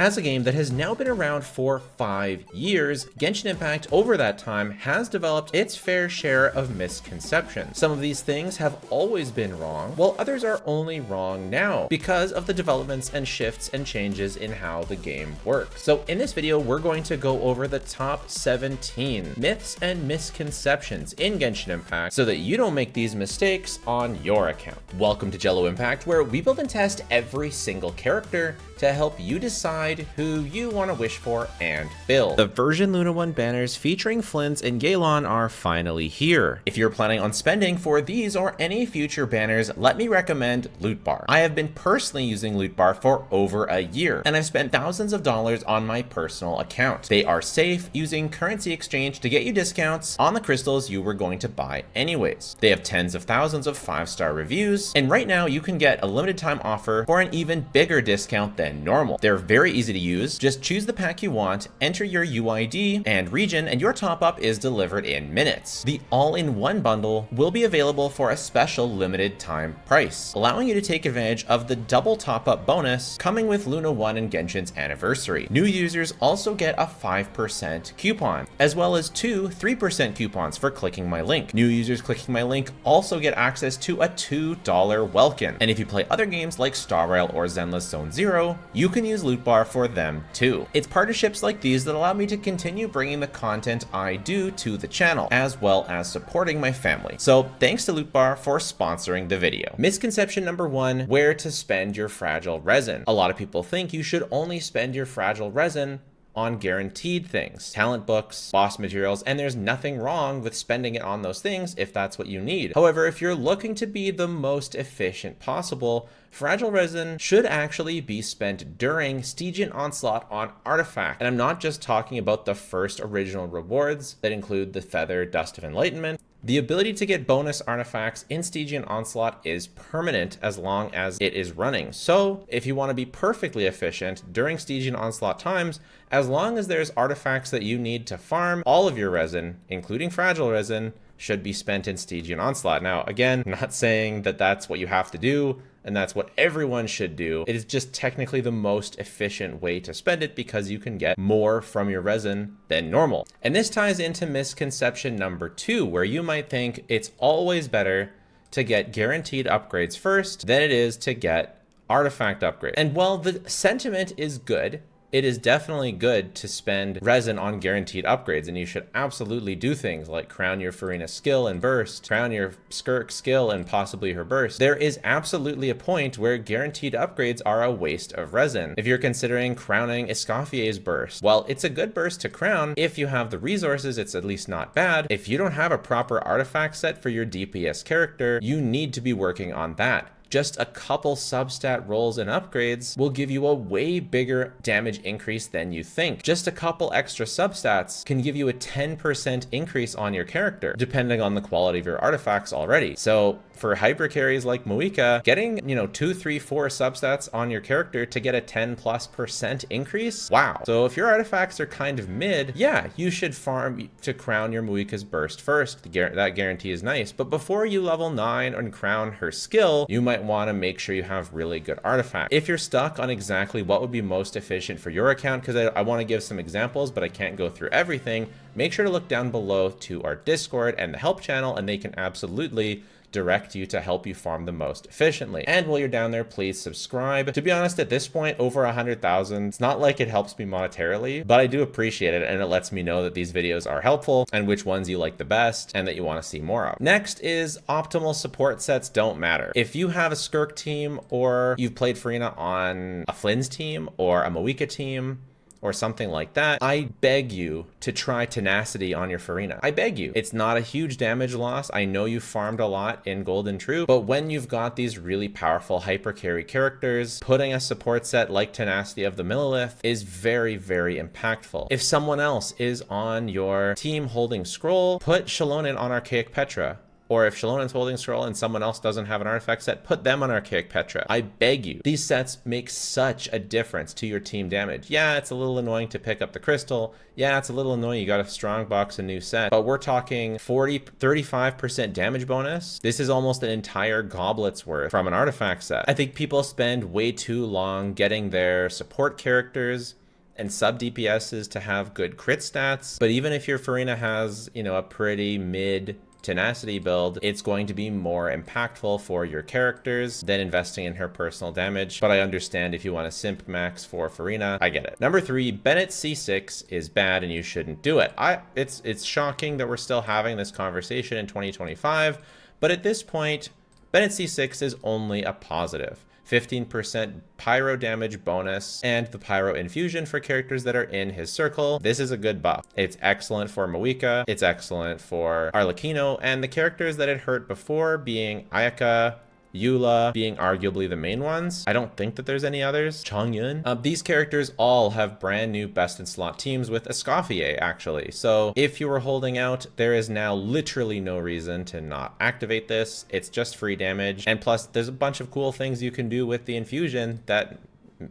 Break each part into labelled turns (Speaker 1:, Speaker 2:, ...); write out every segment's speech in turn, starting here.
Speaker 1: As a game that has now been around for 5 years, Genshin Impact over that time has developed its fair share of misconceptions. Some of these things have always been wrong, while others are only wrong now because of the developments and shifts and changes in how the game works. So in this video, we're going to go over the top 17 myths and misconceptions in Genshin Impact so that you don't make these mistakes on your account. Welcome to Jello Impact, where we build and test every single character to help you decide who you want to wish for and build. The version Luna 1 banners featuring Flynn's and Gaelon are finally here. If you're planning on spending for these or any future banners, let me recommend Loot Bar. I have been personally using Loot Bar for over a year, and I've spent thousands of dollars on my personal account. They are safe, using currency exchange to get you discounts on the crystals you were going to buy anyways. They have tens of thousands of 5-star reviews, and right now you can get a limited time offer for an even bigger discount than normal. They're very easy to use. Just choose the pack you want, enter your UID and region, and your top up is delivered in minutes. The all-in-one bundle will be available for a special limited time price, allowing you to take advantage of the double top up bonus coming with Luna 1 and Genshin's anniversary. New users also get a 5% coupon, as well as 2 3% coupons for clicking my link. New users clicking my link also get access to a $2 Welkin. And if you play other games like Star Rail or Zenless Zone Zero, you can use Loot Bar for them too. It's partnerships like these that allow me to continue bringing the content I do to the channel, as well as supporting my family. So thanks to Loot Bar for sponsoring the video. Misconception number 1, where to spend your fragile resin. A lot of people think you should only spend your fragile resin on guaranteed things, talent books, boss materials, and there's nothing wrong with spending it on those things if that's what you need. However, if you're looking to be the most efficient possible, fragile resin should actually be spent during Stygian Onslaught on Artifact. And I'm not just talking about the first original rewards that include the Feather Dust of Enlightenment. The ability to get bonus artifacts in Stygian Onslaught is permanent as long as it is running. So if you want to be perfectly efficient during Stygian Onslaught times, as long as there's artifacts that you need to farm, all of your resin, including fragile resin, should be spent in Stygian Onslaught. Now, again, I'm not saying that that's what you have to do and that's what everyone should do. It is just technically the most efficient way to spend it because you can get more from your resin than normal. And this ties into misconception number 2, where you might think it's always better to get guaranteed upgrades first than it is to get artifact upgrades. And while the sentiment is good, it is definitely good to spend resin on guaranteed upgrades, and you should absolutely do things like crown your Farina skill and burst, crown your Skirk skill and possibly her burst. There is absolutely a point where guaranteed upgrades are a waste of resin. If you're considering crowning Escoffier's burst, well, it's a good burst to crown. If you have the resources, it's at least not bad. If you don't have a proper artifact set for your DPS character, you need to be working on that. Just a couple substat rolls and upgrades will give you a way bigger damage increase than you think. Just a couple extra substats can give you a 10% increase on your character, depending on the quality of your artifacts already. So for hyper carries like Moika, getting, 2, 3, 4 substats on your character to get a 10+% increase, wow. So if your artifacts are kind of mid, yeah, you should farm to crown your Moika's burst first. That guarantee is nice. But before you level 9 and crown her skill, you might want to make sure you have really good artifacts. If you're stuck on exactly what would be most efficient for your account, because I want to give some examples, but I can't go through everything, make sure to look down below to our Discord and the help channel, and they can absolutely direct you to help you farm the most efficiently. And while you're down there, please subscribe. To be honest, at this point, over 100,000, it's not like it helps me monetarily, but I do appreciate it, and it lets me know that these videos are helpful and which ones you like the best and that you want to see more of. Next is optimal support sets don't matter. If you have a Skirk team, or you've played Farina on a Flynn's team or a Moika team, or something like that, I beg you to try Tenacity on your Farina. I beg you. It's not a huge damage loss. I know you farmed a lot in Golden Troop, but when you've got these really powerful hyper carry characters, putting a support set like Tenacity of the Millilith is very, very impactful. If someone else is on your team holding Scroll, put Shalonin on Archaic Petra. Or if Shalonen's holding scroll and someone else doesn't have an artifact set, put them on Archaic Petra. I beg you. These sets make such a difference to your team damage. Yeah, it's a little annoying to pick up the crystal. Yeah, it's a little annoying. You got a strong box, a new set, but we're talking 35% damage bonus. This is almost an entire goblet's worth from an artifact set. I think people spend way too long getting their support characters and sub DPSs to have good crit stats. But even if your Furina has, you know, a pretty mid tenacity build, it's going to be more impactful for your characters than investing in her personal damage. But I understand if you want to simp max for Furina, I get it. Number 3, Bennett C6 is bad and you shouldn't do it. It's shocking that we're still having this conversation in 2025, but at this point, Bennett C6 is only a positive. 15% pyro damage bonus, and the pyro infusion for characters that are in his circle. This is a good buff. It's excellent for Moika, it's excellent for Arlecchino, and the characters that it hurt before being Ayaka, Eula being arguably the main ones. I don't think that there's any others. Chongyun. These characters all have brand new best in slot teams with Escoffier, actually. So if you were holding out, there is now literally no reason to not activate this. It's just free damage. And plus, there's a bunch of cool things you can do with the infusion that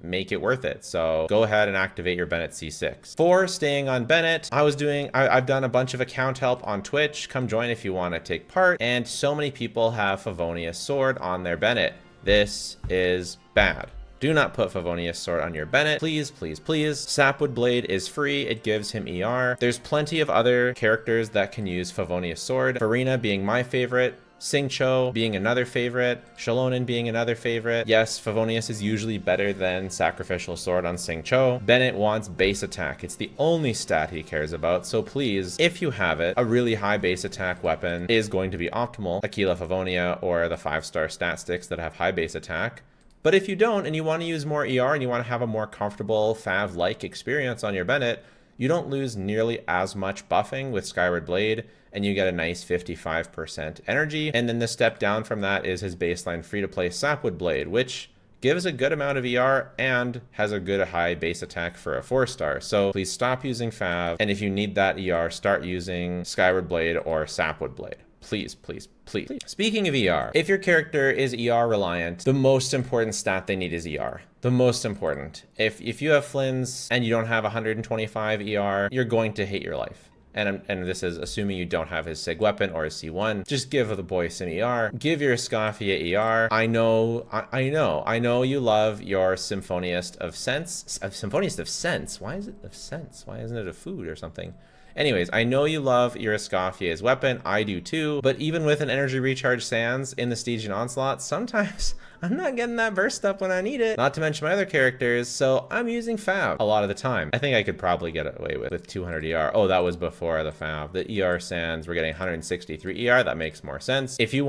Speaker 1: make it worth it. So go ahead and activate your Bennett C6. For staying on Bennett, I've done a bunch of account help on Twitch. Come join if you want to take part. And so many people have Favonius Sword on their Bennett. This is bad. Do not put Favonius Sword on your Bennett. Please, please, please. Sapwood Blade is free. It gives him ER. There's plenty of other characters that can use Favonius Sword. Farina being my favorite. Xingqiu being another favorite, Shalonen being another favorite. Yes, Favonius is usually better than Sacrificial Sword on Xingqiu. Bennett wants base attack. It's the only stat he cares about, so please, if you have it, a really high base attack weapon is going to be optimal. Aquila Favonia or the 5-star stat sticks that have high base attack. But if you don't and you want to use more ER and you want to have a more comfortable Fav-like experience on your Bennett, you don't lose nearly as much buffing with Skyward Blade, and you get a nice 55% energy. And then the step down from that is his baseline free-to-play Sapwood Blade, which gives a good amount of ER and has a good high base attack for a 4-star. So please stop using Fav, and if you need that ER, start using Skyward Blade or Sapwood Blade. Please, please, please. Speaking of ER, if your character is ER reliant, the most important stat they need is ER. The most important. If you have Flynn's and you don't have 125 ER, you're going to hate your life. And this is assuming you don't have his SIG weapon or his C1. Just give the boy some ER. Give your Escoffier ER. I know you love your Symphoniest of Sense. Symphoniest of Sense? Why is it of Sense? Why isn't it of food or something? Anyways, I know you love your Escoffier's weapon. I do too. But even with an energy recharge Sands in the Stygian Onslaught, sometimes I'm not getting that burst up when I need it. Not to mention my other characters, so I'm using Fav a lot of the time. I think I could probably get away with 200 ER. Oh, that was before the Fav. The ER Sands, we're getting 163 ER. That makes more sense. If I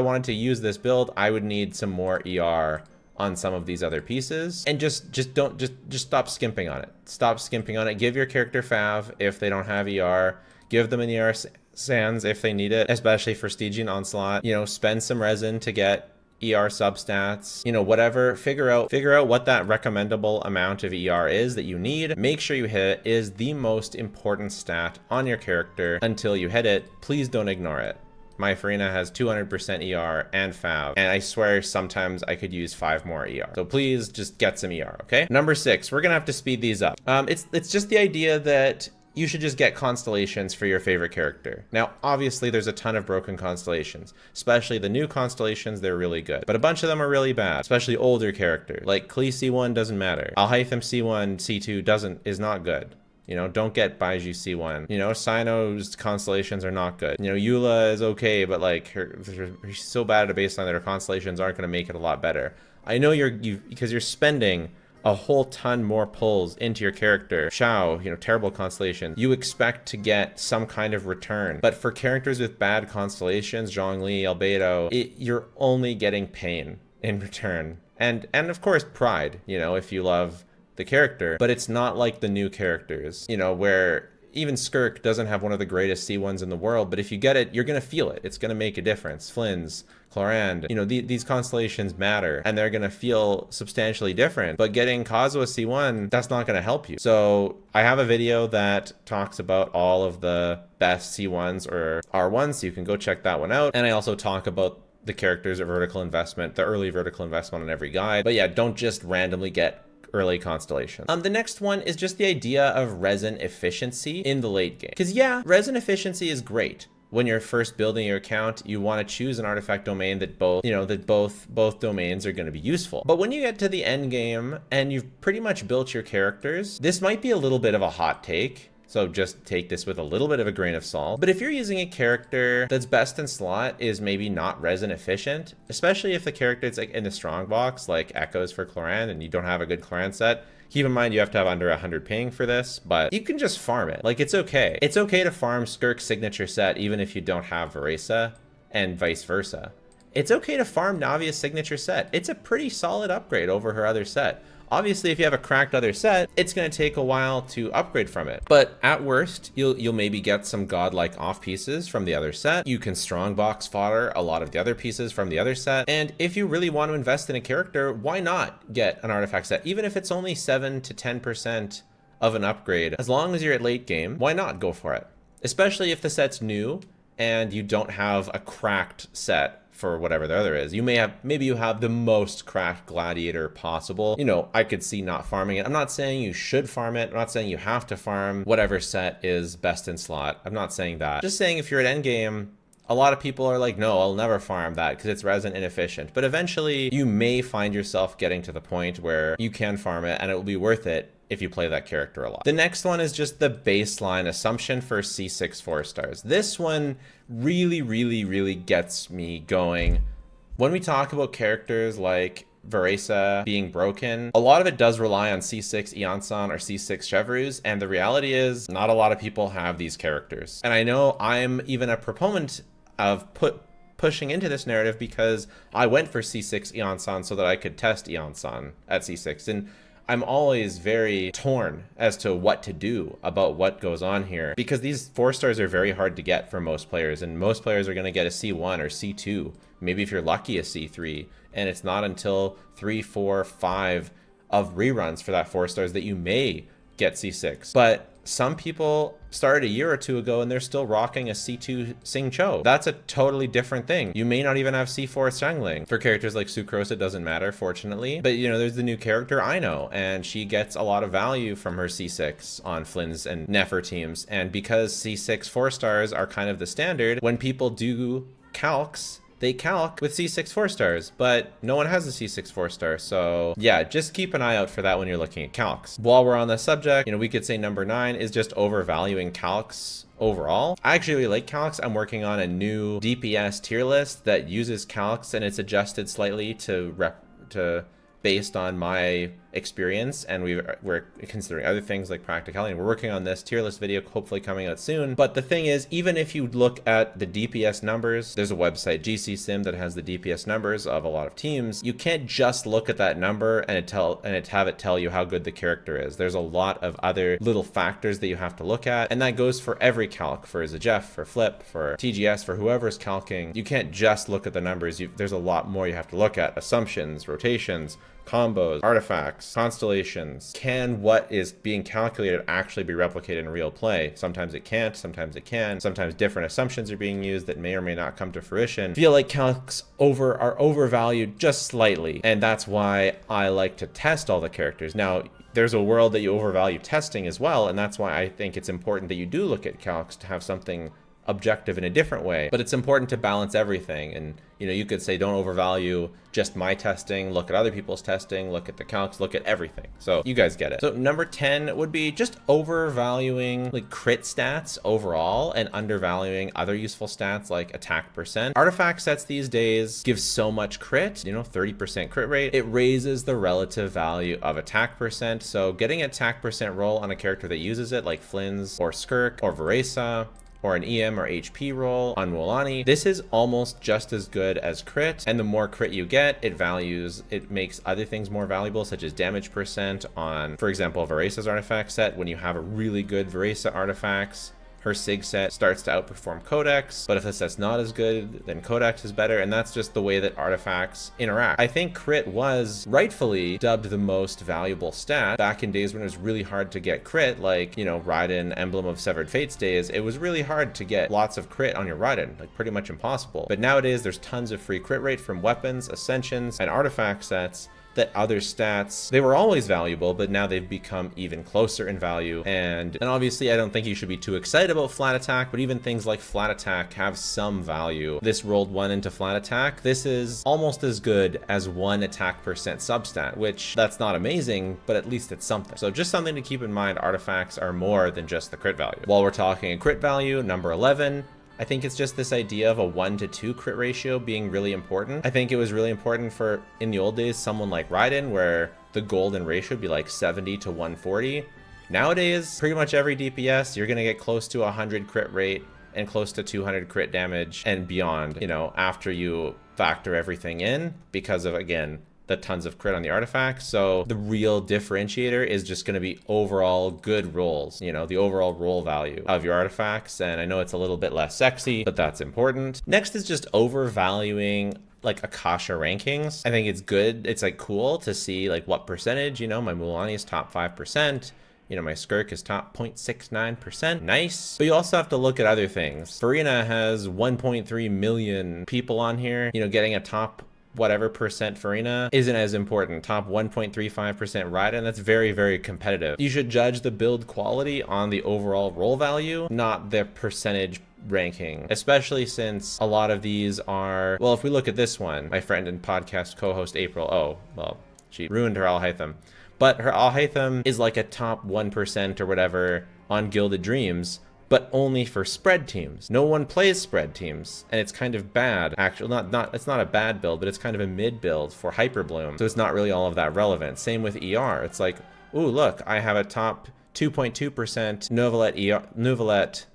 Speaker 1: wanted to use this build, I would need some more ER on some of these other pieces, and just stop skimping on it. Stop skimping on it. Give your character Fav if they don't have ER. Give them an ER Sands if they need it, especially for Stygian Onslaught. You know, spend some resin to get ER substats, you know, whatever. Figure out what that recommendable amount of ER is that you need. Make sure you hit it. Is the most important stat on your character until you hit it. Please don't ignore it. My Farina has 200% ER and Fav, and I swear sometimes I could use 5 more ER. So please just get some ER, okay? Number 6, we're gonna have to speed these up. It's just the idea that you should just get constellations for your favorite character. Now, obviously there's a ton of broken constellations, especially the new constellations, they're really good. But a bunch of them are really bad, especially older characters. Like Klee C1 doesn't matter. Alhaitham C1, C2 is not good. You know, don't get Baiju C1. You know, Sino's constellations are not good. You know, Eula is okay, but like she's so bad at a baseline that her constellations aren't going to make it a lot better. I know because you're spending a whole ton more pulls into your character. Xiao, you know, terrible constellation. You expect to get some kind of return. But for characters with bad constellations, Zhongli, Albedo, you're only getting pain in return. And of course, pride, you know, if you love the character, but it's not like the new characters, you know, where even Skirk doesn't have one of the greatest C1s in the world, but if you get it, you're going to feel it. It's going to make a difference. Flynn's, Clorand, you know, these constellations matter, and they're going to feel substantially different. But getting Kazuha C1, that's not going to help you. So I have a video that talks about all of the best C1s or R1s, so you can go check that one out. And I also talk about the characters of vertical investment, the early vertical investment on every guide. But yeah, don't just randomly get early constellations. The next one is just the idea of resin efficiency in the late game. Because yeah, resin efficiency is great. When you're first building your account, you want to choose an artifact domain that both domains are going to be useful. But when you get to the end game and you've pretty much built your characters, this might be a little bit of a hot take. So just take this with a little bit of a grain of salt. But if you're using a character that's best in slot is maybe not resin efficient, especially if the character is like in the strong box, like Echoes for Clorand, and you don't have a good Clorand set, keep in mind you have to have under 100 ping for this, but you can just farm it. Like, it's okay. It's okay to farm Skirk's signature set even if you don't have Veresa, and vice versa. It's okay to farm Navia's signature set. It's a pretty solid upgrade over her other set. Obviously, if you have a cracked other set, it's going to take a while to upgrade from it. But at worst, you'll maybe get some godlike off pieces from the other set. You can strongbox fodder a lot of the other pieces from the other set. And if you really want to invest in a character, why not get an artifact set? Even if it's only 7 to 10% of an upgrade, as long as you're at late game, why not go for it? Especially if the set's new and you don't have a cracked set for whatever the other is. Maybe you have the most cracked gladiator possible. You know, I could see not farming it. I'm not saying you should farm it. I'm not saying you have to farm whatever set is best in slot. I'm not saying that. Just saying if you're at endgame, a lot of people are like, no, I'll never farm that because it's resin inefficient. But eventually you may find yourself getting to the point where you can farm it and it will be worth it if you play that character a lot. The next one is just the baseline assumption for C6 4-stars. This one really gets me going. When we talk about characters like Veresa being broken, a lot of it does rely on C6 Eonsan or C6 Chevreuse, and the reality is not a lot of people have these characters. And I know I'm even a proponent of pushing into this narrative because I went for C6 Eonsan so that I could test Eonsan at C6, and I'm always very torn as to what to do about what goes on here, because these 4-stars are very hard to get for most players, and most players are going to get a C1 or C2, maybe if you're lucky a C3, and it's not until 3, 4, 5 of reruns for that 4-stars that you may get C6. But some people started a year or two ago and they're still rocking a C2 Sing Cho. That's a totally different thing. You may not even have C4 Xiangling. For characters like Sucrose, it doesn't matter, fortunately. But you know, there's the new character Aino, and she gets a lot of value from her C6 on Flynn's and Nefer teams. And because C6 4-stars are kind of the standard, when people do calcs, they calc with C6 4-stars, but no one has a C6 4-star. So yeah, just keep an eye out for that when you're looking at calcs. While we're on the subject, you know, we could say number 9 is just overvaluing calcs overall. I actually really like calcs. I'm working on a new DPS tier list that uses calcs, and it's adjusted slightly based on my experience, and we're considering other things like practicality, and we're working on this tier list video hopefully coming out soon. But the thing is, even if you look at the DPS numbers, there's a website, GC Sim, that has the DPS numbers of a lot of teams. You can't just look at that number and have it tell you how good the character is. There's a lot of other little factors that you have to look at, and that goes for every calc, for Zajef, for Flip, for TGS, for whoever's calcing. You can't just look at the numbers. There's a lot more you have to look at. Assumptions, rotations, combos, artifacts, constellations. Can what is being calculated actually be replicated in real play? Sometimes it can't, sometimes it can. Sometimes different assumptions are being used that may or may not come to fruition. I feel like calcs are overvalued just slightly, and that's why I like to test all the characters. Now, there's a world that you overvalue testing as well, and that's why I think it's important that you do look at calcs to have something objective in a different way. But it's important to balance everything, and you know, you could say don't overvalue just my testing, look at other people's testing, look at the calcs, look at everything. So you guys get it. So number 10 would be just overvaluing like crit stats overall and undervaluing other useful stats like attack percent. Artifact sets these days give so much crit, you know, 30% crit rate. It raises the relative value of attack percent. So getting attack percent roll on a character that uses it, like Flynn's or Skirk or Veresa or an EM or HP roll on Mualani, this is almost just as good as crit. And the more crit you get, it makes other things more valuable, such as damage percent on, for example, Veresa's artifact set. When you have a really good Veresa artifacts, her Sig set starts to outperform Codex, but if the set's not as good, then Codex is better, and that's just the way that artifacts interact. I think crit was rightfully dubbed the most valuable stat back in days when it was really hard to get crit, like, you know, Raiden, Emblem of Severed Fates days. It was really hard to get lots of crit on your Raiden, like pretty much impossible. But nowadays, there's tons of free crit rate from weapons, ascensions, and artifact sets that other stats, they were always valuable, but now they've become even closer in value. And obviously, I don't think you should be too excited about flat attack, but even things like flat attack have some value. This rolled 1 into flat attack. This is almost as good as 1 attack percent substat, which that's not amazing, but at least it's something. So just something to keep in mind, artifacts are more than just the crit value. While we're talking a crit value, number 11, I think it's just this idea of a 1-to-2 crit ratio being really important. I think it was really important for, in the old days, someone like Raiden, where the golden ratio would be like 70-to-140. Nowadays, pretty much every DPS, you're gonna get close to 100 crit rate and close to 200 crit damage and beyond, you know, after you factor everything in, because of, again, the tons of crit on the artifacts. So the real differentiator is just going to be overall good rolls, you know, the overall roll value of your artifacts. And I know it's a little bit less sexy, but that's important. Next is just overvaluing like Akasha rankings. I think it's good. It's like cool to see like what percentage, you know, my Mualani is top 5%. You know, my Skirk is top 0.69%. Nice. But you also have to look at other things. Farina has 1.3 million people on here. You know, getting a top whatever percent Farina isn't as important. Top 1.35% Raiden, that's very, very competitive. You should judge the build quality on the overall roll value, not the percentage ranking, especially since a lot of these are, well, if we look at this one, my friend and podcast co-host April, oh, well, she ruined her Al-Haytham, but her Al-Haytham is like a top 1% or whatever on Gilded Dreams, but only for spread teams. No one plays spread teams, and it's kind of bad. Actually, it's not a bad build, but it's kind of a mid build for Hyperbloom, so it's not really all of that relevant. Same with ER. It's like, ooh, look, I have a top 2.2%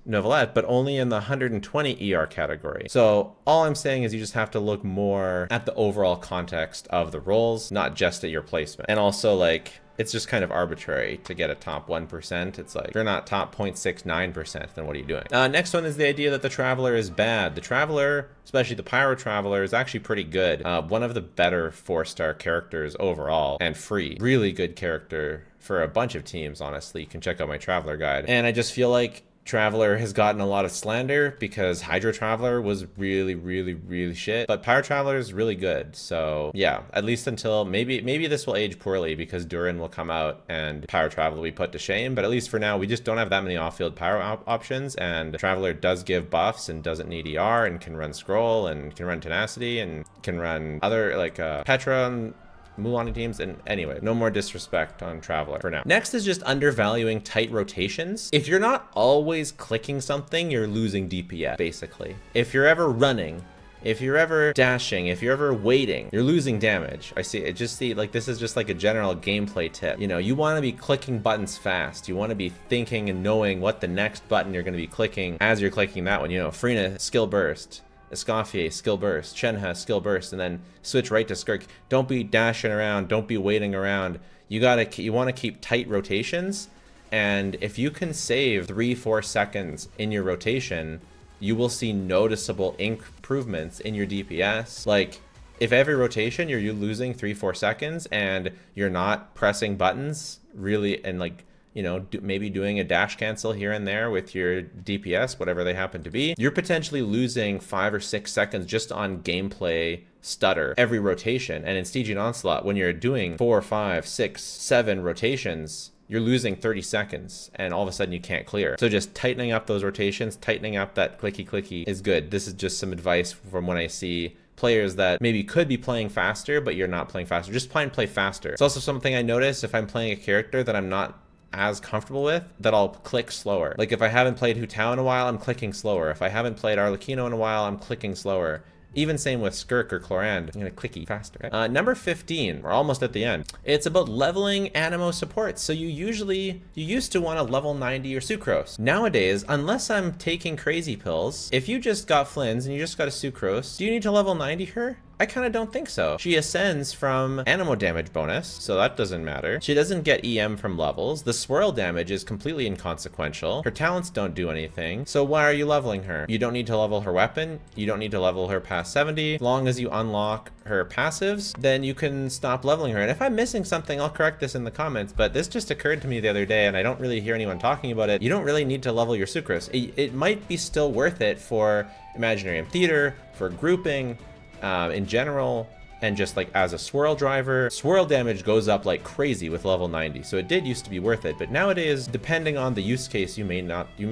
Speaker 1: Novelette, but only in the 120 ER category. So all I'm saying is you just have to look more at the overall context of the roles, not just at your placement. And also, like, it's just kind of arbitrary to get a top 1%. It's like, if you're not top 0.69%, then what are you doing? Next one is the idea that the Traveler is bad. The Traveler, especially the Pyro Traveler, is actually pretty good. One of the better 4-star characters overall, and free. Really good character for a bunch of teams, honestly. You can check out my Traveler guide. And I just feel like Traveler has gotten a lot of slander because Hydro Traveler was really, really, really shit. But Pyro Traveler is really good. So yeah, at least until maybe this will age poorly because Durin will come out and Pyro Traveler will be put to shame. But at least for now, we just don't have that many off-field Pyro options. And Traveler does give buffs and doesn't need ER and can run Scroll and can run Tenacity and can run other like Petra and Mualani teams. And anyway, no more disrespect on Traveler for now. Next is just undervaluing tight rotations. If you're not always clicking something, you're losing DPS, basically. If you're ever running, if you're ever dashing, if you're ever waiting, you're losing damage. I see it. Just see, like, this is just like a general gameplay tip. You know, you want to be clicking buttons fast. You want to be thinking and knowing what the next button you're going to be clicking as you're clicking that one. You know, Farina, skill burst. Escoffier, skill burst, Shenhe, skill burst, and then switch right to Skirk. Don't be dashing around, don't be waiting around. You want to keep tight rotations, and if you can save 3-4 seconds in your rotation, you will see noticeable improvements in your DPS. Like, if every rotation you're losing 3-4 seconds and you're not pressing buttons really, and like, you know, maybe doing a dash cancel here and there with your DPS, whatever they happen to be, you're potentially losing 5 or 6 seconds just on gameplay stutter every rotation. And in Stygian Onslaught, when you're doing 4, 5, 6, 7 rotations, you're losing 30 seconds and all of a sudden you can't clear. So just tightening up those rotations, tightening up that clicky is good. This is just some advice from when I see players that maybe could be playing faster, but you're not playing faster. Just play faster. It's also something I notice if I'm playing a character that I'm not as comfortable with, that I'll click slower. Like if I haven't played Hu Tao in a while, I'm clicking slower. If I haven't played Arlecchino in a while, I'm clicking slower. Even same with Skirk or Chlorand. I'm gonna clicky faster. Okay? Number 15, we're almost at the end. It's about leveling Anemo supports. So you used to want to level 90 your Sucrose. Nowadays, unless I'm taking crazy pills, if you just got Flynn's and you just got a Sucrose, do you need to level 90 her? I kind of don't think so. She ascends from Anemo damage bonus, so that doesn't matter. She doesn't get EM from levels. The swirl damage is completely inconsequential. Her talents don't do anything, so why are you leveling her? You don't need to level her weapon. You don't need to level her past 70. As long as you unlock her passives, then you can stop leveling her. And if I'm missing something, I'll correct this in the comments, but this just occurred to me the other day, and I don't really hear anyone talking about it. You don't really need to level your Sucrose. It might be still worth it for Imaginarium Theater, for grouping, in general, and just like as a swirl driver. Swirl damage goes up like crazy with level 90, so it did used to be worth it, but nowadays, depending on the use case, you may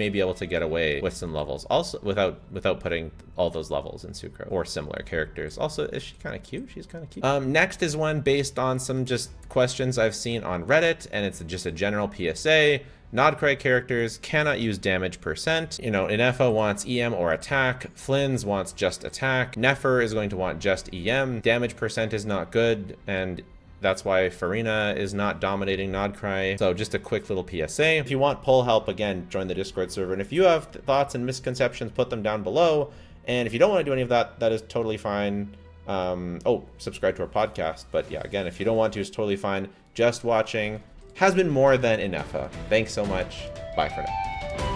Speaker 1: be able to get away with some levels also without putting all those levels in Sucrose or similar characters. Also, is she kind of cute? She's kind of cute. Next is one based on some just questions I've seen on Reddit, and it's just a general PSA. Nodcry characters cannot use damage %. You know, Inefa wants EM or attack. Flynn's wants just attack. Nefer is going to want just EM. Damage % is not good, and that's why Farina is not dominating Nodcry. So just a quick little PSA. If you want poll help, again, join the Discord server. And if you have thoughts and misconceptions, put them down below. And if you don't want to do any of that, that is totally fine. Subscribe to our podcast. But yeah, again, if you don't want to, it's totally fine. Just watching has been more than enough. Thanks so much. Bye for now.